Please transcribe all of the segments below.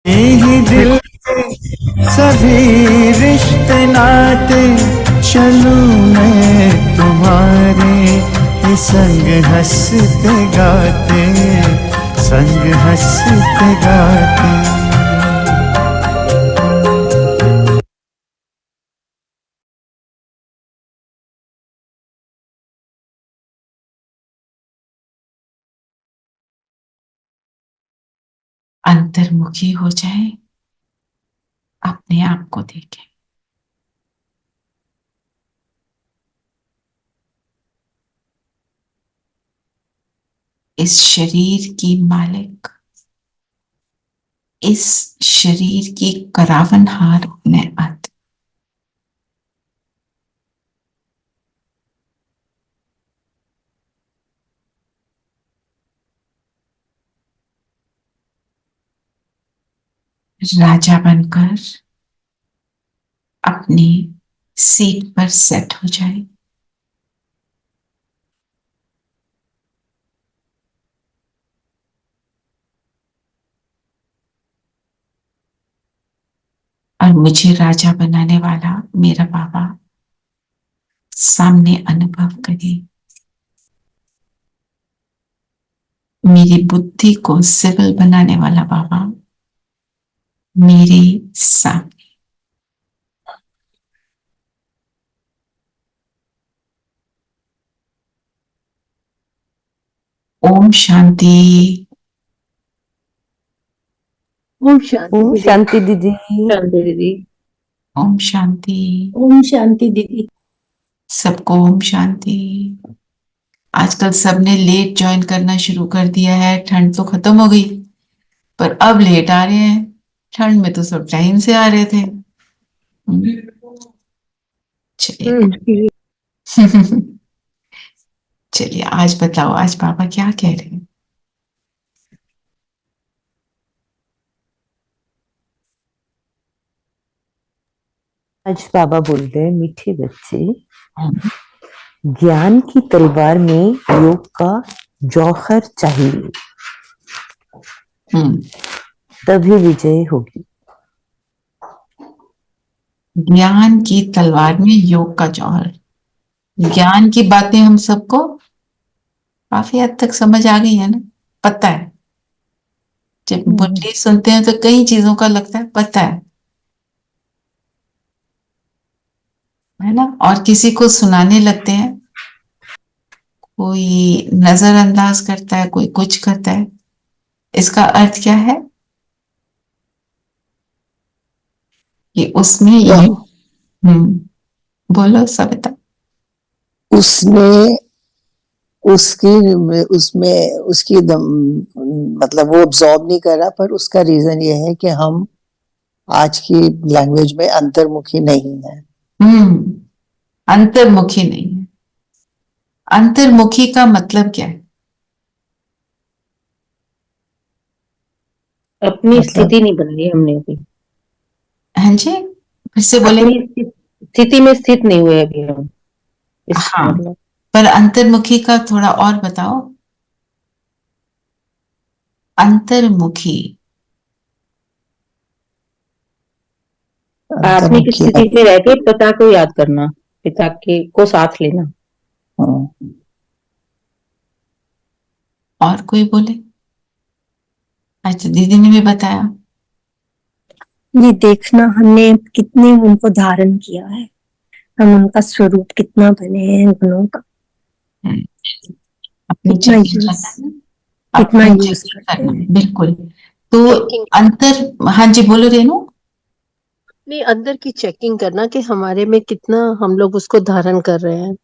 ही दिल के सभी रिश्ते नाते, चलूं मैं तुम्हारे ये संग हंसते गाते, संग हंसते गाते। अंतर्मुखी हो जाए, अपने आप को देखें। इस शरीर की मालिक, इस शरीर की करावनहार अपने आते। राजा बनकर अपनी सीट पर सेट हो जाए। और मुझे राजा बनाने वाला मेरा बाबा सामने अनुभव करे। मेरी बुद्धि को सिविल बनाने वाला बाबा मेरे सामने। ओम शांति। ओम शांति दीदी। शांति दीदी। ओम शांति। ओम शांति दीदी। सबको ओम शांति। आजकल सबने लेट ज्वाइन करना शुरू कर दिया है। ठंड तो खत्म हो गई, पर अब लेट आ रहे हैं। ठंड में तो सब टाइम से आ रहे थे। चलिए चलिए, आज बताओ, आज पापा क्या कह रहे हैं? आज बाबा बोल रहे हैं, मीठे बच्चे, ज्ञान की तलवार में योग का जौहर चाहिए, तभी विजय होगी। ज्ञान की तलवार में योग का जौहर। ज्ञान की बातें हम सबको काफी हद तक समझ आ गई है ना, पता है। जब मुरली सुनते हैं तो कई चीजों का लगता है पता है ना। और किसी को सुनाने लगते हैं, कोई नजरअंदाज करता है, कोई कुछ करता है। इसका अर्थ क्या है कि उसमें ये बोलो सविता। उसने उसकी उसमें उसकी मतलब वो ऑब्जॉर्व नहीं कर रहा, पर उसका रीजन ये है कि हम आज की लैंग्वेज में अंतर्मुखी नहीं है। अंतर्मुखी नहीं है। अंतर्मुखी का मतलब क्या है? अपनी स्थिति नहीं बनाई हमने अभी। हाँ जी, फिर से बोले। अपनी स्थिति में स्थित नहीं हुए अभी हम। हाँ, मतलब पर अंतर्मुखी का थोड़ा और बताओ। अंतर्मुखी आत्मिक स्थिति में रह के पिता को याद करना, पिता के को साथ लेना। और कोई बोले? अच्छा, दीदी ने भी बताया। ये देखना हमने कितने उनको धारण किया है, हम उनका स्वरूप कितना बने हैं गुणों का। अपनी कितना यूज करना। बिल्कुल। तो अंतर, हाँ जी बोलो रेनू। नहीं, अंदर की चेकिंग करना कि हमारे में कितना हम लोग उसको धारण कर रहे हैं।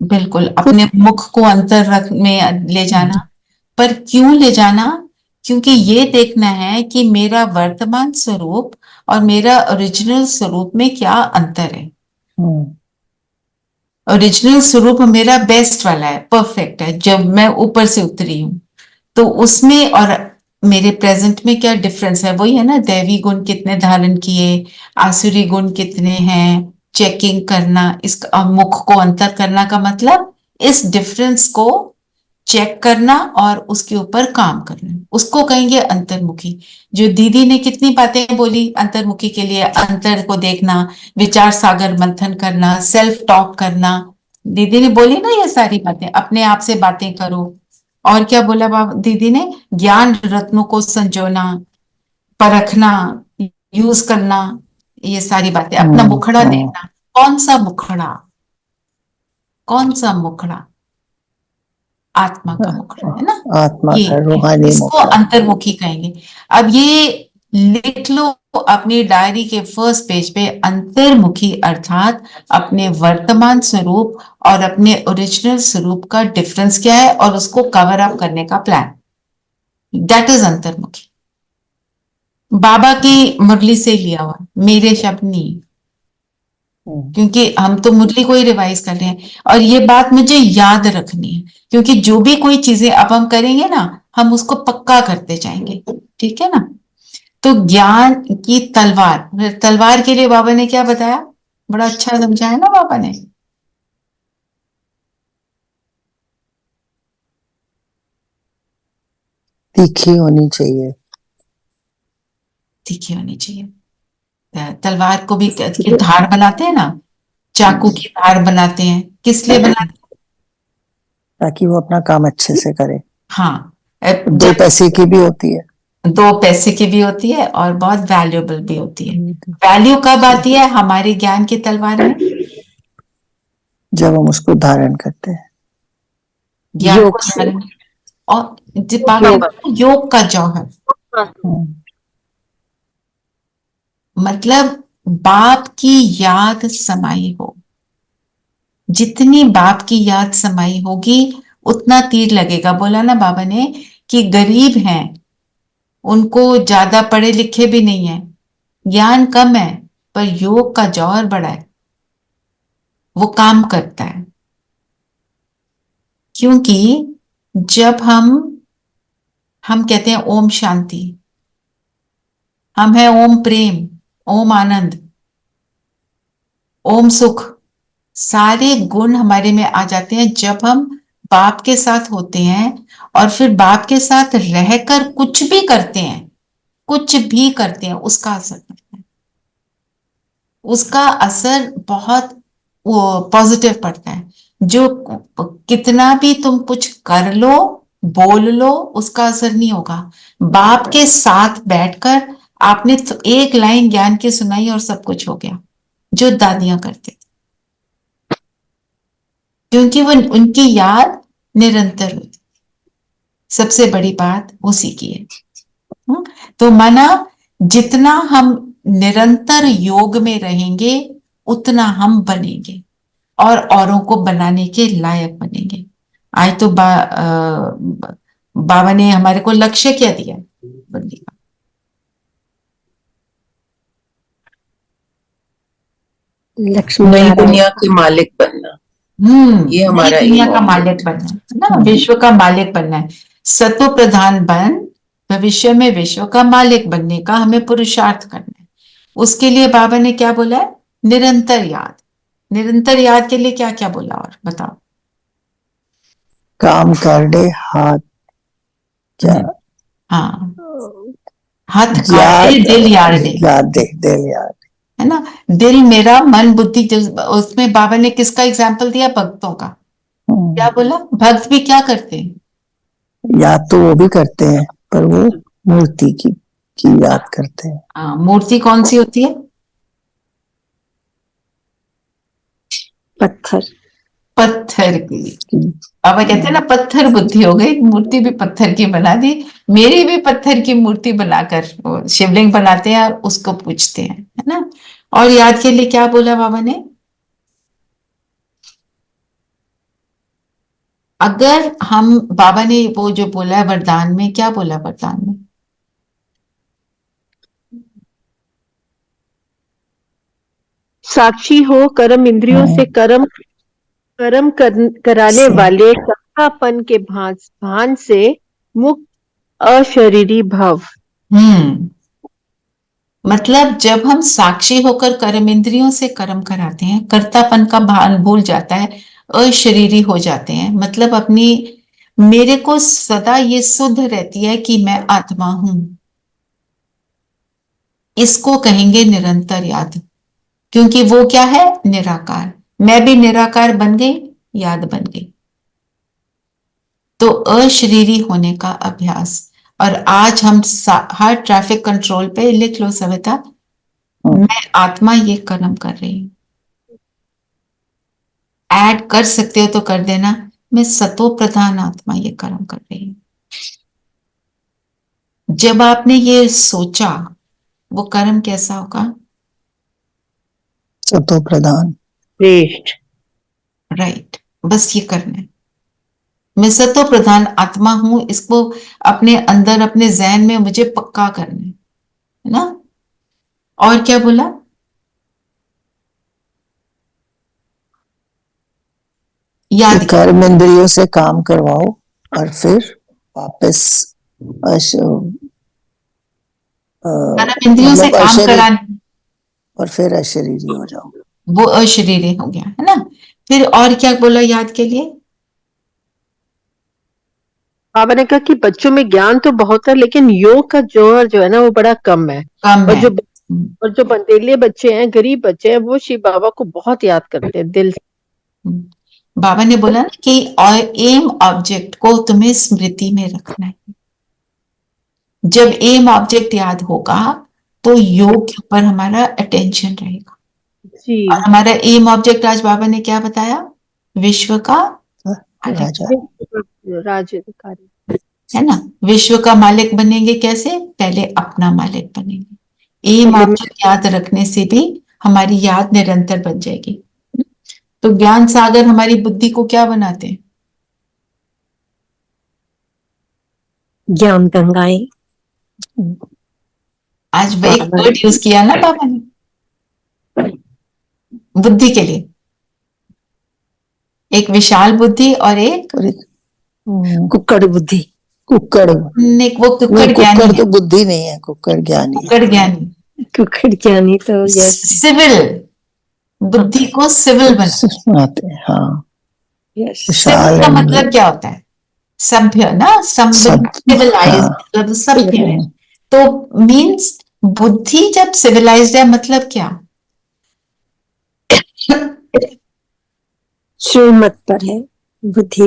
बिल्कुल, अपने मुख को अंतर रख में ले जाना। पर क्यों ले जाना? क्योंकि ये देखना है कि मेरा वर्तमान स्वरूप और मेरा ओरिजिनल स्वरूप में क्या अंतर है। ओरिजिनल स्वरूप मेरा बेस्ट वाला है, परफेक्ट है, जब मैं ऊपर से उतरी हूं। तो उसमें और मेरे प्रेजेंट में क्या डिफरेंस है? वही है ना, दैवी गुण कितने धारण किए, आसुरी गुण कितने हैं, चेकिंग करना। इस मुख को अंतर करना का मतलब इस डिफरेंस को चेक करना और उसके ऊपर काम करना, उसको कहेंगे अंतर्मुखी। जो दीदी ने कितनी बातें बोली अंतर्मुखी के लिए, अंतर को देखना, विचार सागर मंथन करना, सेल्फ टॉक करना, दीदी ने बोली ना ये सारी बातें, अपने आप से बातें करो। और क्या बोला दीदी ने, ज्ञान रत्नों को संजोना, परखना, यूज करना, ये सारी बातें, अपना मुखड़ा देखना, कौन सा मुखड़ा, कौन सा मुखड़ा, आत्मा का मुखड़ा है ना, आत्मा ये का रूहानी इसको मुखड़ा। अंतर्मुखी कहेंगे। अब ये लिख लो अपनी डायरी के फर्स्ट पेज पे, अंतर्मुखी अर्थात अपने वर्तमान स्वरूप और अपने ओरिजिनल स्वरूप का डिफरेंस क्या है और उसको कवर अप करने का प्लान, दैट इज अंतर्मुखी। बाबा की मुरली से लिया हुआ, मेरे शब्द नहीं, क्योंकि हम तो मुरली को ही रिवाइज कर रहे हैं। और ये बात मुझे याद रखनी है, क्योंकि जो भी कोई चीजें अब हम करेंगे ना, हम उसको पक्का करते जाएंगे, ठीक है ना। तो ज्ञान की तलवार, तलवार के लिए बाबा ने क्या बताया, बड़ा अच्छा समझाया ना बाबा ने, तीखी होनी चाहिए। तीखी होनी चाहिए। तलवार को भी की धार बनाते हैं ना, चाकू की धार बनाते हैं, किस लिए बनाते हैं? ताकि वो अपना काम अच्छे से करे। हाँ, 2 पैसे की भी होती है। 2 पैसे की भी होती है और बहुत वैल्यूएबल भी होती है। वैल्यू कब आती है हमारे ज्ञान की तलवार में, जब हम उसको धारण करते हैं ज्ञान योग को से। धारण, और योग का जौहर, मतलब बाप की याद समाई हो, जितनी बाप की याद समाई होगी उतना तीर लगेगा। बोला ना बाबा ने कि गरीब हैं, उनको ज्यादा पढ़े लिखे भी नहीं है, ज्ञान कम है, पर योग का जौहर बड़ा है, वो काम करता है। क्योंकि जब हम कहते हैं ओम शांति, हम है ओम प्रेम, ओम आनंद, ओम सुख, सारे गुण हमारे में आ जाते हैं जब हम बाप के साथ होते हैं। और फिर बाप के साथ रहकर कुछ भी करते हैं, कुछ भी करते हैं, उसका असर पड़ता है, उसका असर बहुत पॉजिटिव पड़ता है। जो कितना भी तुम कुछ कर लो, बोल लो, उसका असर नहीं होगा। बाप के साथ बैठकर आपने तो एक लाइन ज्ञान की सुनाई और सब कुछ हो गया, जो दादियां करते थे, क्योंकि वो उनकी याद निरंतर होती। सबसे बड़ी बात उसी की है। तो माना जितना हम निरंतर योग में रहेंगे उतना हम बनेंगे और औरों को बनाने के लायक बनेंगे। आज तो बाबा ने हमारे को लक्ष्य क्या दिया बनने का, लक्ष्मी नई नारायण। दुनिया के मालिक बनना, ये हमारा नई दुनिया aim का है। मालिक बनना है ना, विश्व का मालिक बनना है। सत्व प्रधान बन भविष्य में विश्व का मालिक बनने का हमें पुरुषार्थ करना है। उसके लिए बाबा ने क्या बोला है, निरंतर याद। निरंतर याद के लिए क्या क्या बोला और बताओ। काम कर दे हाथ, क्या हाँ, हाथ याद काटे दिल यार दे, याद दे, दिल याद। है ना। दिल मेरा मन बुद्धि, उसमें बाबा ने किसका एग्जाम्पल दिया, भक्तों का। क्या बोला, भक्त भी क्या करते हैं, याद तो वो भी करते हैं, पर वो मूर्ति की याद करते हैं। हाँ, मूर्ति कौन सी होती है, पत्थर। पत्थर की। बाबा कहते हैं ना, पत्थर बुद्धि हो गई, मूर्ति भी पत्थर की बना दी। मेरी भी पत्थर की मूर्ति बनाकर वो शिवलिंग बनाते हैं और उसको पूजते हैं, है ना। और याद के लिए क्या बोला बाबा ने, अगर हम, बाबा ने वो जो बोला है वरदान में, क्या बोला वरदान में, साक्षी हो कर्म इंद्रियों से कराने वाले सत्तापन के भान से मुक्त अशरीरी भव। मतलब जब हम साक्षी होकर कर्म इंद्रियों से कर्म कराते हैं, कर्तापन का भान भूल जाता है, अशरीरी हो जाते हैं, मतलब अपनी मेरे को सदा ये सुध रहती है कि मैं आत्मा हूं, इसको कहेंगे निरंतर याद, क्योंकि वो क्या है, निराकार। मैं भी निराकार बन गई, याद बन गई। तो अशरीरी होने का अभ्यास। और आज हम हर ट्रैफिक कंट्रोल पे लिख लो सविता, मैं आत्मा ये कर्म कर रही हूं। ऐड कर सकते हो तो कर देना, मैं सतो प्रधान आत्मा ये कर्म कर रही हूं। जब आपने ये सोचा, वो कर्म कैसा होगा? सतो प्रधान। श्रेष्ठ। राइट, बस ये करना है। मैं सतो प्रधान आत्मा हूं, इसको अपने अंदर अपने जहन में मुझे पक्का करना है ना। और क्या बोला? याद कि कर्म इंद्रियों से काम करवाओ और फिर वापस कर्म इंद्रियों से मतलब काम कराने, और फिर अशरीरी हो जाओ। वो अशरीरी हो गया है ना। फिर और क्या बोला याद के लिए? बाबा ने कहा कि बच्चों में ज्ञान तो बहुत है, लेकिन योग का जौहर जो है ना वो बड़ा कम है। कम है। और जो बंदेले बच्चे हैं, गरीब बच्चे हैं, वो शिव बाबा को बहुत याद करते हैं दिल से। बाबा ने बोला ना कि एम ऑब्जेक्ट को तुम्हें स्मृति में रखना है। जब एम ऑब्जेक्ट याद होगा तो योग के ऊपर हमारा अटेंशन रहेगा। जी। और हमारा एम ऑब्जेक्ट आज बाबा ने क्या बताया? विश्व का राजा। राज्यकारी है ना। विश्व का मालिक बनेंगे कैसे? पहले अपना मालिक बनेंगे। एम पहले ऑब्जेक्ट याद रखने से भी हमारी याद निरंतर बन जाएगी। तो ज्ञान सागर हमारी बुद्धि को क्या बनाते हैं? ज्ञान गंगाएं। आज वो एक वर्ड यूज किया ना बाबा ने बुद्धि के लिए, एक विशाल बुद्धि और एक कुक्कड़ बुद्धि। कुक्कड़। वो कुक्कड़ नहीं, ज्ञानी कुक्कड़ है। तो बुद्धि नहीं है, कुक्कड़ ज्ञानी है। कुक्कड़ ज्ञानी, कुक्कड़ ज्ञानी तो यस। सिविल बुद्धि को सिविल बना। आते हैं, हाँ। यस। सिविल का मतलब क्या होता है? सभ्य ना, सिविलाइज हाँ। मतलब सभ्य है। तो मीन्स बुद्धि जब सिविलाइज्ड है मतलब क्या? श्रीमत पर है, बुद्धि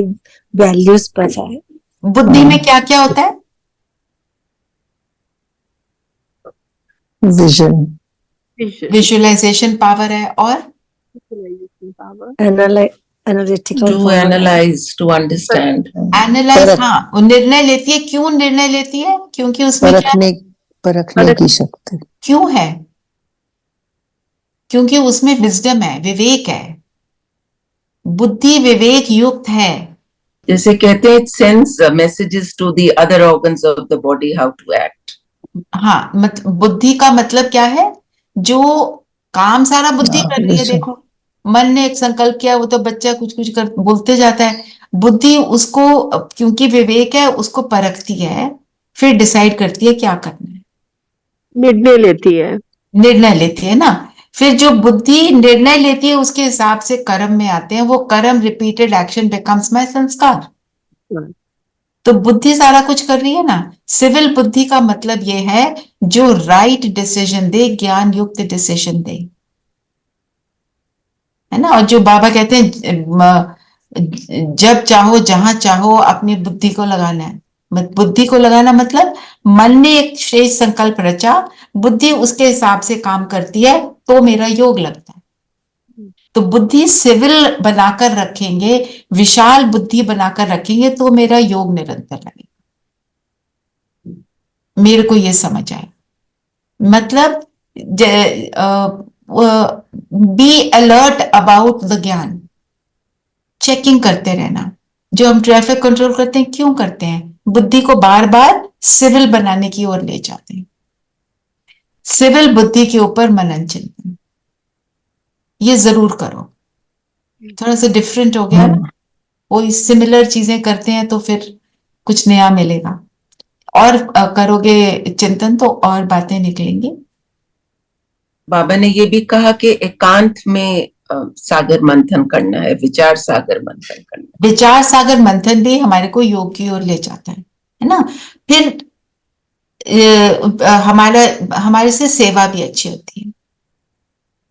वैल्यूज पर है। बुद्धि में क्या क्या होता है? विजन, विजुअलाइजेशन पावर है, और analytical To analyze, to understand. Analyse. परख, हाँ, वो निर्णय लेती है। क्यों निर्णय लेती है? क्योंकि उसमें क्या परखने की शक्ति। क्यों है? क्योंकि उसमें विजडम है, विवेक है। बुद्धि विवेक युक्त है। जैसे कहते हैं, it sends messages to the other organs of the body how to act. हाँ, बुद्धि का मतलब क्या है? जो काम सारा बुद्धि कर रही है। देखो, मन ने एक संकल्प किया, वो तो बच्चा कुछ कुछ कर बोलते जाता है। बुद्धि उसको, क्योंकि विवेक है, उसको परखती है, फिर डिसाइड करती है क्या करना है, निर्णय लेती है। निर्णय लेती है ना। फिर जो बुद्धि निर्णय लेती है उसके हिसाब से कर्म में आते हैं। वो कर्म रिपीटेड एक्शन बिकम्स माय संस्कार। तो बुद्धि सारा कुछ कर रही है ना। सिविल बुद्धि का मतलब ये है जो राइट डिसीजन दे, ज्ञान युक्त डिसीजन दे, है ना। और जो बाबा कहते हैं जब चाहो जहां चाहो अपनी बुद्धि को लगाना है। बुद्धि को लगाना मतलब मन ने एक श्रेष्ठ संकल्प रचा, बुद्धि उसके हिसाब से काम करती है तो मेरा योग लगता है। तो बुद्धि सिविल बनाकर रखेंगे, विशाल बुद्धि बनाकर रखेंगे तो मेरा योग निरंतर लगेगा। मेरे को ये समझ आया। मतलब बी अलर्ट अबाउट द ज्ञान, चेकिंग करते रहना। जो हम ट्रैफिक कंट्रोल करते हैं, क्यों करते हैं? बुद्धि को बार बार सिविल बनाने की ओर ले जाते हैं। सिविल बुद्धि के ऊपर मनन चिंतन ये जरूर करो। थोड़ा सा डिफरेंट हो गया ना, वो सिमिलर चीजें करते हैं तो फिर कुछ नया मिलेगा। और करोगे चिंतन तो और बातें निकलेंगी। बाबा ने ये भी कहा कि एकांत में सागर मंथन करना है, विचार सागर मंथन करना है। विचार सागर मंथन भी हमारे को योग की ओर ले जाता है ना। फिर हमारा हमारे से सेवा भी अच्छी होती है।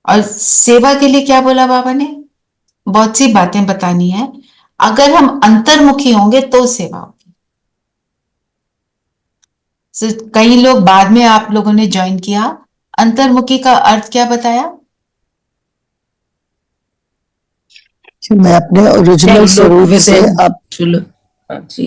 और सेवा के लिए क्या बोला बाबा ने? बहुत सी बातें बतानी है। अगर हम अंतर्मुखी होंगे तो सेवा होगी। कई लोग बाद में आप लोगों ने ज्वाइन किया, अंतर्मुखी का अर्थ क्या बताया? कि मैं अपने ओरिजिनल स्वरूप से अब जी,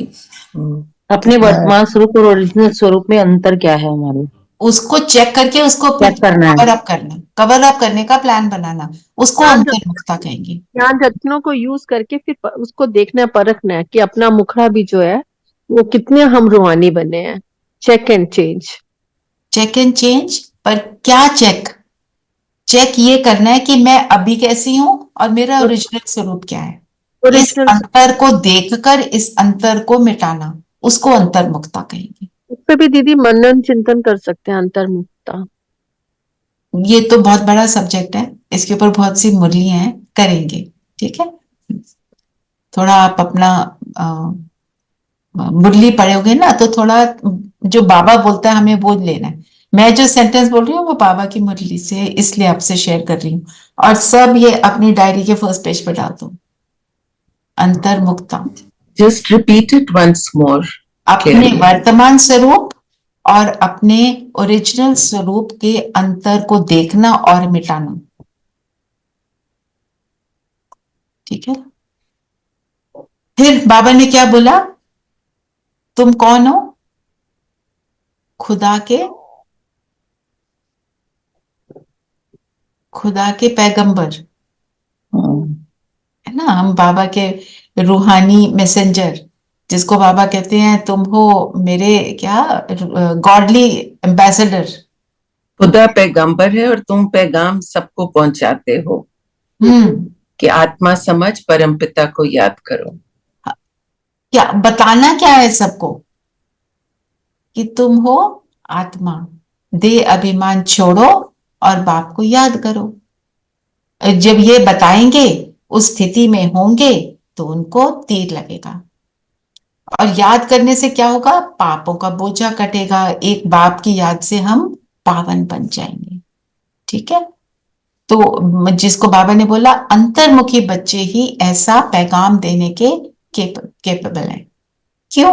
अपने कितना वर्तमान स्वरूप और ओरिजिनल स्वरूप में अंतर क्या है हमारे, उसको चेक करके उसको चेक करना है। कवर अप करना, कवर अप करने का प्लान बनाना, उसको अंतर्मुखता कहेंगे। ज्ञान रत्नों को यूज करके फिर उसको देखना, परखना है कि अपना मुखड़ा भी जो है वो कितने हम रूहानी बने हैं। Check and change. Check and change, पर क्या चेक? चेक ये करना है कि मैं अभी कैसी हूं और मेरा ओरिजिनल स्वरूप क्या है। इस ओरिजिनल अंतर को देखकर इस अंतर को मिटाना, उसको अंतर्मुखता कहेंगे। उस पे भी दीदी मनन चिंतन कर सकते हैं, अंतर्मुखता। ये तो बहुत बड़ा सब्जेक्ट है, इसके ऊपर बहुत सी मुरलियां हैं, करेंगे, ठीक है। थोड़ा आप अपना मुरली पढ़ोगे ना तो थोड़ा जो बाबा बोलता है हमें वो लेना है। मैं जो सेंटेंस बोल रही हूँ वो बाबा की मुरली से है, इसलिए आपसे शेयर कर रही हूँ। और सब ये अपनी डायरी के फर्स्ट पेज पे डाल दो। अंतर्मुक्ता, just repeat it once more. अपने वर्तमान स्वरूप और अपने ओरिजिनल स्वरूप के अंतर को देखना और मिटाना, ठीक है। फिर बाबा ने क्या बोला? तुम कौन हो? खुदा के पैगंबर, है ना। हम बाबा के रूहानी मैसेंजर, जिसको बाबा कहते हैं तुम हो मेरे क्या गॉडली एम्बेसडर। खुदा पैगंबर है और तुम पैगाम सबको पहुंचाते हो कि आत्मा समझ परमपिता को याद करो। क्या बताना क्या है सबको? कि तुम हो आत्मा, देह अभिमान छोड़ो और बाप को याद करो। जब ये बताएंगे, उस स्थिति में होंगे तो उनको तीर लगेगा। और याद करने से क्या होगा? पापों का बोझा कटेगा। एक बाप की याद से हम पावन बन जाएंगे, ठीक है। तो जिसको बाबा ने बोला अंतर्मुखी बच्चे ही ऐसा पैगाम देने के केपेबल है। क्यों?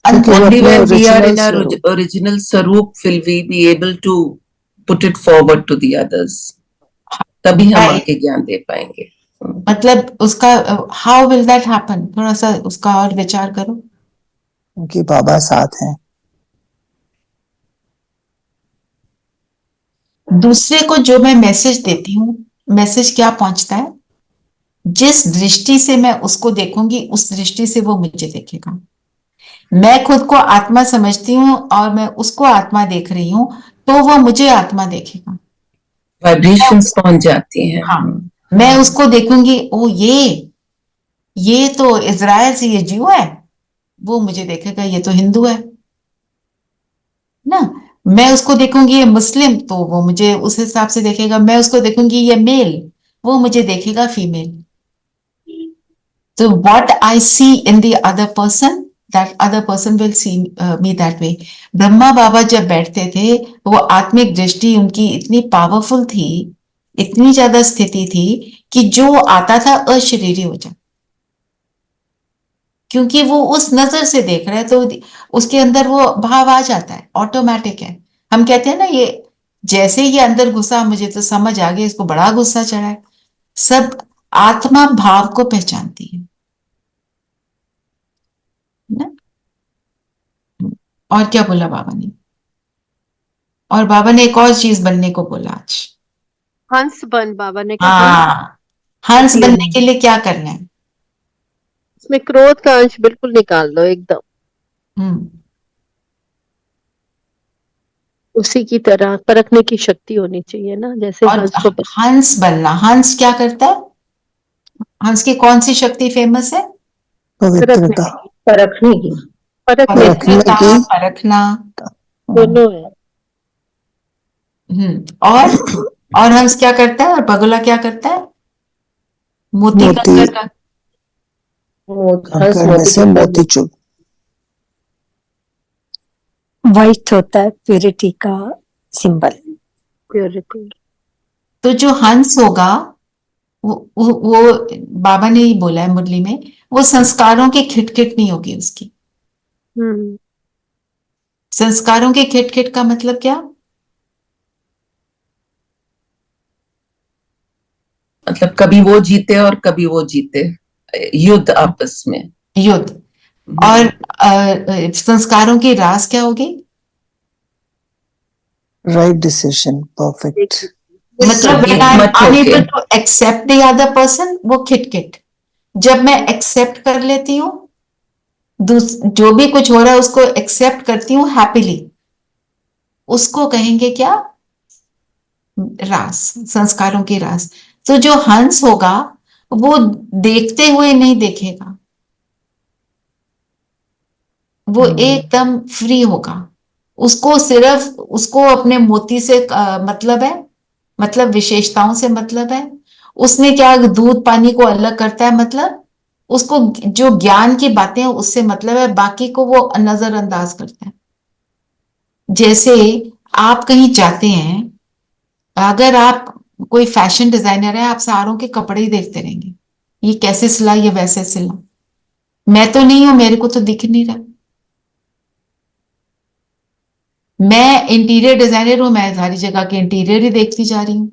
Only when we are in our original Sarup will we be able to put it forward to the others. तभी हम आगे ज्ञान दे पाएंगे। मतलब उसका हाउ विल दैट हैपन? थोड़ा सा उसका और विचार करो। क्योंकि बाबा साथ हैं। दूसरे को जो मैं मैसेज देती हूँ, मैसेज क्या पहुंचता है? जिस दृष्टि से मैं उसको देखूंगी उस दृष्टि से वो मुझे देखेगा। मैं खुद को आत्मा समझती हूँ और मैं उसको आत्मा देख रही हूँ तो वो मुझे आत्मा देखेगा। वाइब्रेशंस पहुंच जाती हैं। हाँ, मैं उसको देखूंगी, ओ ये तो इजराइल से ये जीव है, वो मुझे देखेगा ये तो हिंदू है ना। मैं उसको देखूंगी ये मुस्लिम, तो वो मुझे उस हिसाब से देखेगा। मैं उसको देखूंगी ये मेल, वो मुझे देखेगा फीमेल। तो what I see in the other person, that other person will see me that way. Brahma Baba जब बैठते थे, वो आत्मिक दृष्टि उनकी इतनी पावरफुल थी, इतनी ज्यादा स्थिति थी कि जो आता था अशरीरी हो जाता, क्योंकि वो उस नजर से देख रहा है तो उसके अंदर वो भाव आ जाता है, ऑटोमेटिक है। हम कहते हैं ना, ये जैसे ये अंदर घुसा मुझे तो समझ आ गया इसको बड़ा गुस्सा चढ़ा है। सब आत्मा भाव को पहचानती है ना। और क्या बोला बाबा ने? और बाबा ने एक और चीज बनने को बोला आज। हंस बन, बाबा ने कहा। हाँ, हंस बनने के लिए क्या करना है? इसमें क्रोध का अंश बिल्कुल निकाल दो एकदम। उसी की तरह परखने की शक्ति होनी चाहिए ना, जैसे और हंस को हंस बनना, हंस क्या करता है? हंस की कौन सी शक्ति फेमस है? पवित्रता, परखने की, पवित्रता, परखना। दोनों है। और हंस क्या करता है और बगुला क्या करता है? मोती मोती कंकर का हंस कंकड़ में मोती से मोती चुन। वाइट होता है प्योरिटी का सिंबल। प्योरिटी। तो जो हंस होगा वो बाबा ने ही बोला है मुरली में, वो संस्कारों की खिटखिट नहीं होगी उसकी। हम्म। संस्कारों के खिटखिट का मतलब क्या? मतलब कभी वो जीते और कभी वो जीते, युद्ध आपस में। युद्ध। और संस्कारों की रास क्या होगी? Right decision, perfect. मतलब when I'm एकमत होके। unable to accept the other person, वो खिटखिट। जब मैं एक्सेप्ट कर लेती हूँ, जो भी कुछ हो रहा है उसको एक्सेप्ट करती हूँ हैप्पीली, उसको कहेंगे क्या? रास, संस्कारों की रास। तो जो हंस होगा वो देखते हुए नहीं देखेगा, वो एकदम फ्री होगा। उसको सिर्फ उसको अपने मोती से मतलब है, मतलब विशेषताओं से मतलब है। उसने क्या दूध पानी को अलग करता है, मतलब उसको जो ज्ञान की बातें हैं उससे मतलब है, बाकी को वो नजरअंदाज करता है। जैसे आप कहीं जाते हैं, अगर आप कोई फैशन डिजाइनर है, आप सारों के कपड़े ही देखते रहेंगे, ये कैसे सिला, ये वैसे सिला। मैं तो नहीं हूं, मेरे को तो दिख नहीं रहा। मैं इंटीरियर डिजाइनर हूं, मैं सारी जगह के इंटीरियर ही देखती जा रही हूं।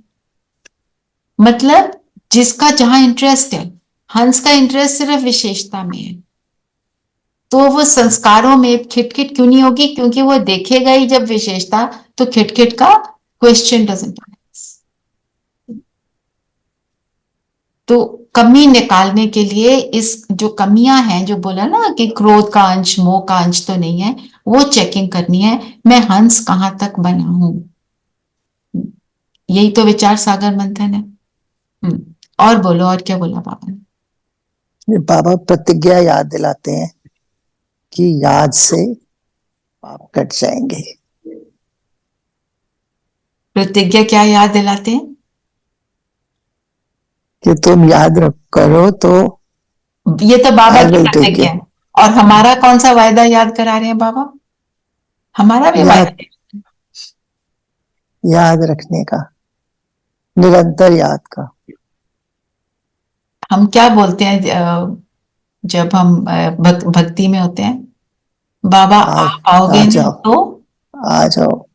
मतलब जिसका जहां इंटरेस्ट है, हंस का इंटरेस्ट सिर्फ विशेषता में है, तो वो संस्कारों में खिटखिट क्यों नहीं होगी? क्योंकि वो देखेगा ही जब विशेषता, तो खिटखिट का क्वेश्चन डजंट। तो कमी निकालने के लिए इस जो कमियां हैं, जो बोला ना कि क्रोध का अंश मोह का अंश तो नहीं है, वो चेकिंग करनी है। मैं हंस कहां तक बना हूं, यही तो विचार सागर मंथन है। और बोलो, और क्या बोला बाबा ने? बाबा प्रतिज्ञा याद दिलाते हैं कि याद से पाप कट जाएंगे। प्रतिज्ञा क्या याद दिलाते हैं? कि तुम याद करो तो ये तो बाबा आई की विल टेक प्रतिज्ञा इट। है। और हमारा कौन सा वायदा याद करा रहे हैं बाबा? हमारा भी याद वायदा है। याद रखने का, निरंतर याद का। हम क्या बोलते हैं जब हम भक्ति में होते हैं, बाबा आ, आप आओगे आ ना जाओ, तो आ जाओ,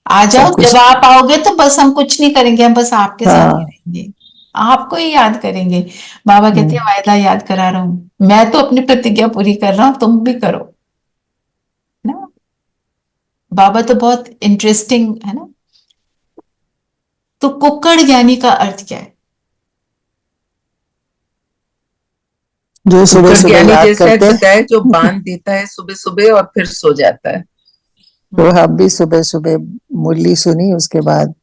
आ जाओ। सब कुछ। जब आप आओगे तो बस हम कुछ नहीं करेंगे, हम बस आपके साथ ही हाँ। रहेंगे, आपको ही याद करेंगे। बाबा कहते हैं वायदा याद करा रहा हूं, मैं तो अपनी प्रतिज्ञा पूरी कर रहा हूं, तुम भी करो ना। बाबा तो बहुत इंटरेस्टिंग है ना। तो कुक्कड़ ज्ञानी का अर्थ क्या है? जो सुबह कुकर सुबह ज्ञानी याद जैसे आज करते बताया, जो हैं। बांध देता है सुबह सुबह और फिर सो जाता है। तो हम भी सुबह सुबह मुरली सुनी, उसके बाद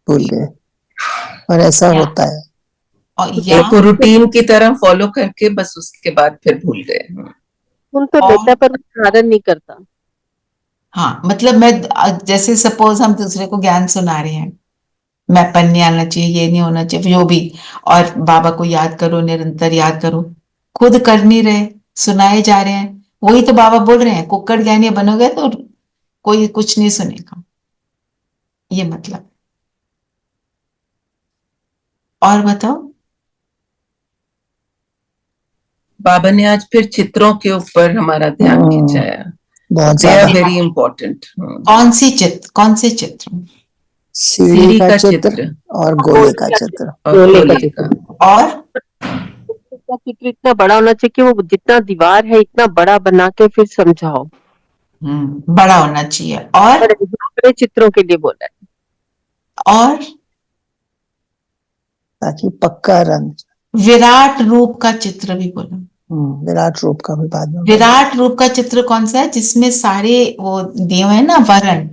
भूल गए, और ऐसा या, होता है। और या एक रूटीन की तरह फॉलो करके बस उसके बाद फिर भूल गए। सुन तो और लेता है पर वो धारण नहीं करता। हाँ, मतलब मैं जैसे सपोज हम दूसरे को ज्ञान सुना रहे हैं, मैं पढ़ नहीं आना चाहिए, ये नहीं होना चाहिए, जो भी, और बाबा को याद करो, निरंतर याद करो, खुद कर नहीं रहे, सुनाए जा रहे हैं। वही तो बाबा बोल रहे हैं, कुक्कड़ ज्ञानी बनोगे तो कोई कुछ नहीं सुनेगा, ये मतलब। और बताओ। बाबा ने आज फिर चित्रों के ऊपर हमारा ध्यान खिंचाया। बहुत दे आर ज्यादा। Very important. कौन सी चित्र, कौन से चित्र? सीढ़ी का चित्र और गोले का चित्र। और गोले का गोले चित्र। का। और उसका चित्र इतना बड़ा होना चाहिए कि वो जितना दीवार है इतना बड़ा बना के फिर समझाओ। बड़ा होना चाहिए। और बड़े बड़े चित्रों के लिए बोला है। और ताकि पक्का रंग। विराट रूप का चित्र भी बोला। विराट रूप का भी बाद में। विराट रूप का चित्र कौन सा है? जिसमें सारे वो दिए हुए हैं ना वर्ण।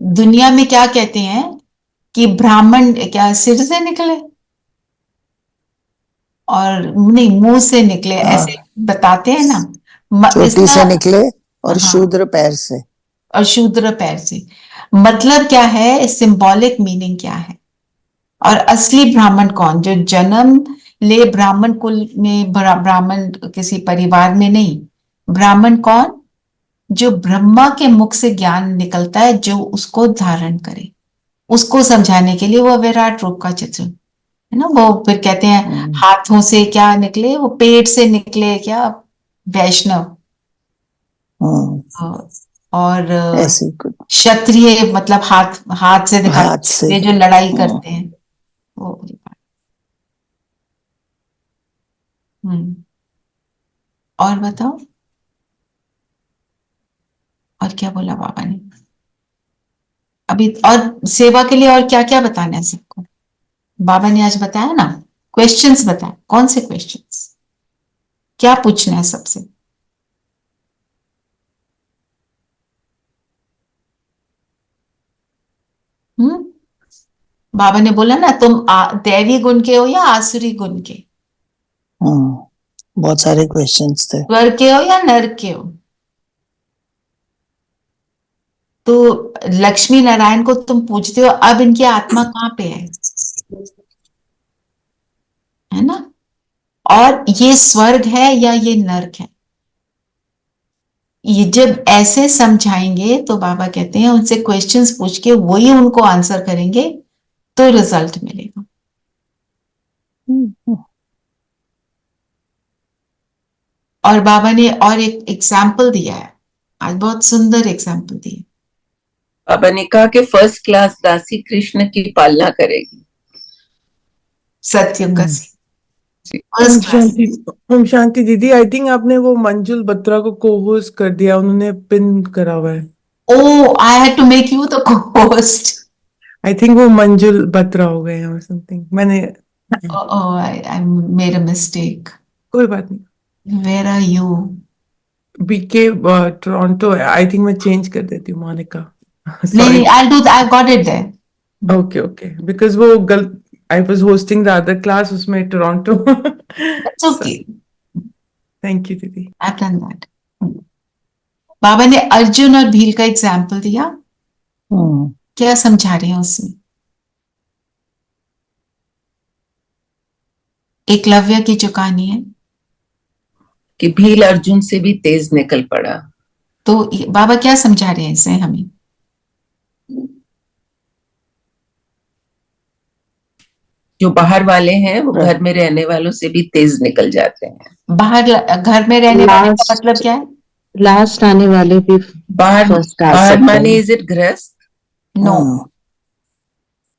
दुनिया में क्या कहते हैं कि ब्राह्मण क्या सिर से निकले, और नहीं मुंह से निकले, हाँ, ऐसे बताते हैं ना। चोटी इसका से निकले और हाँ, शूद्र पैर से। और शूद्र पैर से। मतलब क्या है, सिंबॉलिक मीनिंग क्या है, और असली ब्राह्मण कौन, जो जन्म ले ब्राह्मण कुल में, ब्राह्मण किसी परिवार में नहीं, ब्राह्मण कौन, जो ब्रह्मा के मुख से ज्ञान निकलता है, जो उसको धारण करे, उसको समझाने के लिए वो विराट रूप का चित्र है ना। वो फिर कहते हैं हाथों से क्या निकले, वो पेट से निकले क्या, वैष्णव। और ऐसे कुछ क्षत्रिय मतलब हाथ हाथ से दिखाई, हाथ से ये जो लड़ाई करते हैं वो। और बताओ, और क्या बोला बाबा ने अभी, और सेवा के लिए और क्या क्या बताना है सबको। बाबा ने आज बताया ना, क्वेश्चंस बताए, कौन से क्वेश्चंस, क्या पूछना है सबसे। हम्म बाबा ने बोला ना, तुम दैवी गुण के हो या आसुरी गुण के, बहुत सारे क्वेश्चंस थे। स्वर्ग के हो या नर्क के हो। तो लक्ष्मी नारायण को तुम पूछते हो, अब इनकी आत्मा कहाँ पे है ना, और ये स्वर्ग है या ये नर्क है। ये जब ऐसे समझाएंगे तो बाबा कहते हैं उनसे क्वेश्चंस पूछ के वही उनको आंसर करेंगे तो रिजल्ट मिलेगा। और बाबा ने और एक एग्जाम्पल दिया है आज, बहुत सुंदर एग्जाम्पल दिया। बाबा ने कहा कि फर्स्ट क्लास दासी कृष्ण की पालना करेगी। सत्युग का ओम शांति। ओम शांति दीदी, आई थिंक आपने वो मंजुल बत्रा को को होस्ट कर दिया, उन्होंने पिन करा हुआ है। Oh, I had to make you the co-host. I think वो मंजुल बत्रा हो गए हैं और समथिंग। मैंने I made a mistake. कोई बात नहीं। Where are you? BK Toronto है। आई थिंक मैं चेंज कर देती हूँ मोनिका। नहीं, I'll do that. I've got it there. Okay okay, because वो गलत, I was hosting the other class, उसमें Toronto. That's okay. Thank you दीदी। I've done that. बाबा ने अर्जुन और भील का एग्जाम्पल दिया। क्या समझा रहे हैं उसमें। एकलव्य की जो कहानी है कि भील अर्जुन से भी तेज निकल पड़ा। तो बाबा क्या समझा रहे हैं इसे हमें। जो बाहर वाले हैं वो घर में रहने वालों से भी तेज निकल जाते हैं। बाहर घर में रहने वाले का मतलब क्या है। लास्ट आने वाले भी बाहर बाहर माने इज इट गृहस्थ। नो,